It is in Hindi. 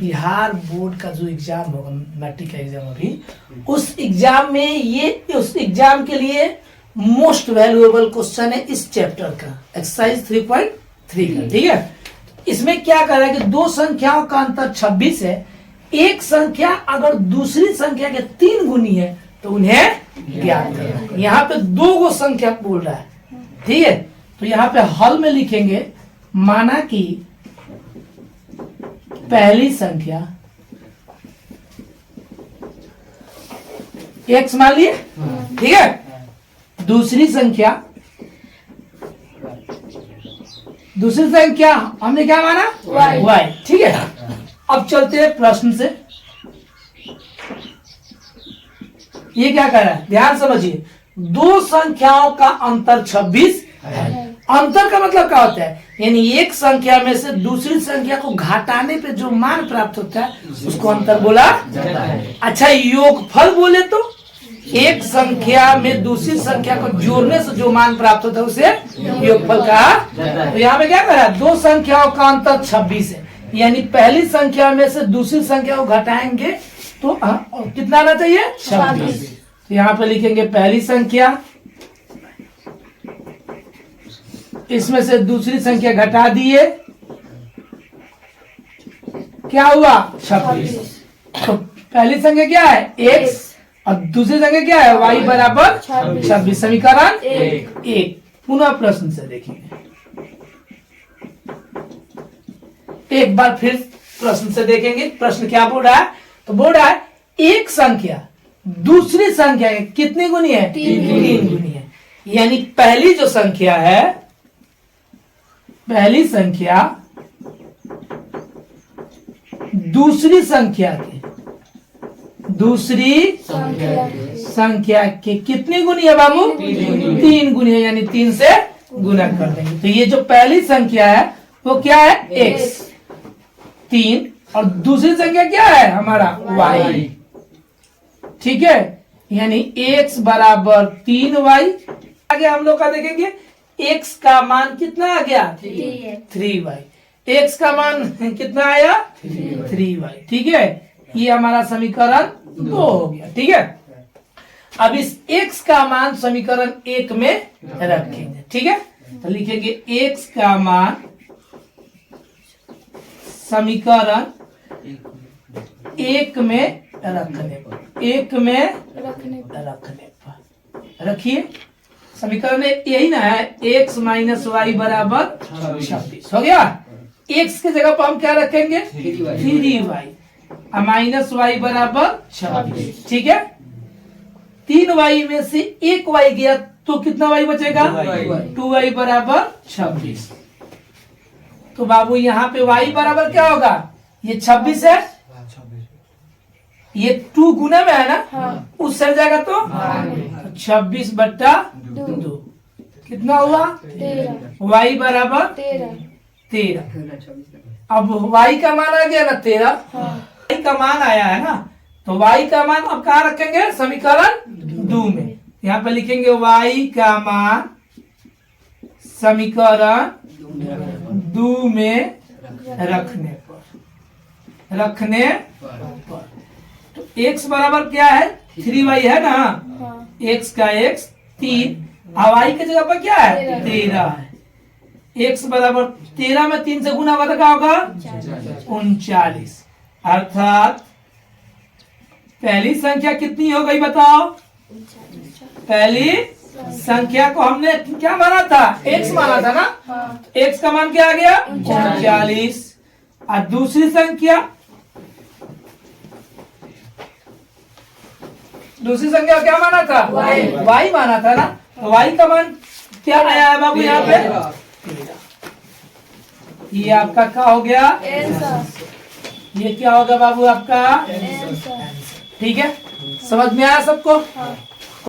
बिहार बोर्ड का जो एग्जाम होगा, मैट्रिक का एग्जाम अभी, उस एग्जाम में ये उस एग्जाम के लिए मोस्ट वैल्यूएबल क्वेश्चन है इस चैप्टर का, एक्सरसाइज 3.3 का। ठीक है, इसमें क्या कर रहा है कि दो संख्याओं का अंतर 26 है। एक संख्या अगर दूसरी संख्या के 3 गुनी है तो उन्हें ज्ञात करना। यहाँ पे 2 संख्या बोल रहा है। ठीक है, तो यहाँ पे हल में लिखेंगे, माना कि पहली संख्या x मान लिए, ठीक है, दूसरी संख्या हमने क्या माना, y। ठीक है, अब चलते हैं प्रश्न से। ये क्या कर रहा है, ध्यान समझिए, 2 संख्याओं का अंतर 26 है। अंतर का मतलब क्या होता है, यानी एक संख्या में से दूसरी संख्या को घटाने पे जो मान प्राप्त होता है उसको अंतर बोला जाता है। अच्छा, योगफल बोले तो एक संख्या में दूसरी संख्या को जोड़ने से जो मान प्राप्त होता है उसे योगफल कहा जाता है। तो यहाँ पे क्या कर रहा है, 2 संख्याओं का अंतर 26 है, यानी पहली संख्या में से दूसरी संख्या को घटाएंगे तो कितना आना चाहिए, 26। तो यहाँ पे लिखेंगे पहली संख्या, इसमें से दूसरी संख्या घटा दिए, क्या हुआ, 26। तो पहली संख्या क्या है, x, और दूसरी संख्या क्या है, y बराबर 26। समीकरण 1। पुनः प्रश्न से देखेंगे, एक बार फिर प्रश्न से देखेंगे। प्रश्न क्या बोल रहा है, तो बोल रहा है एक संख्या दूसरी संख्या है कितनी गुनी है, 3 गुनी है। यानी पहली जो संख्या है, पहली संख्या दूसरी संख्या के कितनी गुनी है बाबू, 3 गुनी है, यानी 3 से गुना कर देंगे। तो ये जो पहली संख्या है वो क्या है, x 3, और दूसरी संख्या क्या है हमारा, y। ठीक है, यानी x बराबर 3y। आगे हम लोग का देखेंगे, x का मान कितना आ गया, 3y। x का मान कितना आया, 3y। ठीक है, ये हमारा समीकरण 2 हो गया। ठीक है, अब इस x का मान समीकरण 1 में रखेंगे। ठीक है, तो लिखेंगे x का मान समीकरण 1 में रखने पर रखिए। समीकरण यही ना है, x माइनस वाई बराबर 26 हो गया। x की जगह पर हम क्या रखेंगे, 3y, माइनस वाई बराबर 26। ठीक है, 3y में से 1y गया तो कितना y बचेगा, 2y बराबर 26। तो बाबू यहाँ पे y बराबर क्या होगा, ये 26 है, ये 2 गुना में है ना, उस सर जाएगा तो 26 बट्टा 2 कितना हुआ, y बराबर 13। अब y का मान आ गया ना 13, y का मान आया है ना, तो y का मान अब कहाँ रखेंगे, समीकरण 2 में। यहाँ पे लिखेंगे y का मान समीकरण 2 में रखने पर तो x बराबर क्या है, 3y है ना, x का x 3, और y की जगह पर क्या है, 13 है। x बराबर 13 में 3 से गुना होगा तो क्या होगा, 39। अर्थात पहली संख्या कितनी हो गई बताओ, पहली संख्या को हमने क्या माना था, x माना था ना, x का मान क्या आ गया, 39। और दूसरी संख्या क्या माना था, y माना था ना, तो y का मान क्या आया है बाबू यहाँ पे, ये आपका क्या हो गया, ये क्या होगा बाबू आपका, ठीक है, समझ में आया सबको।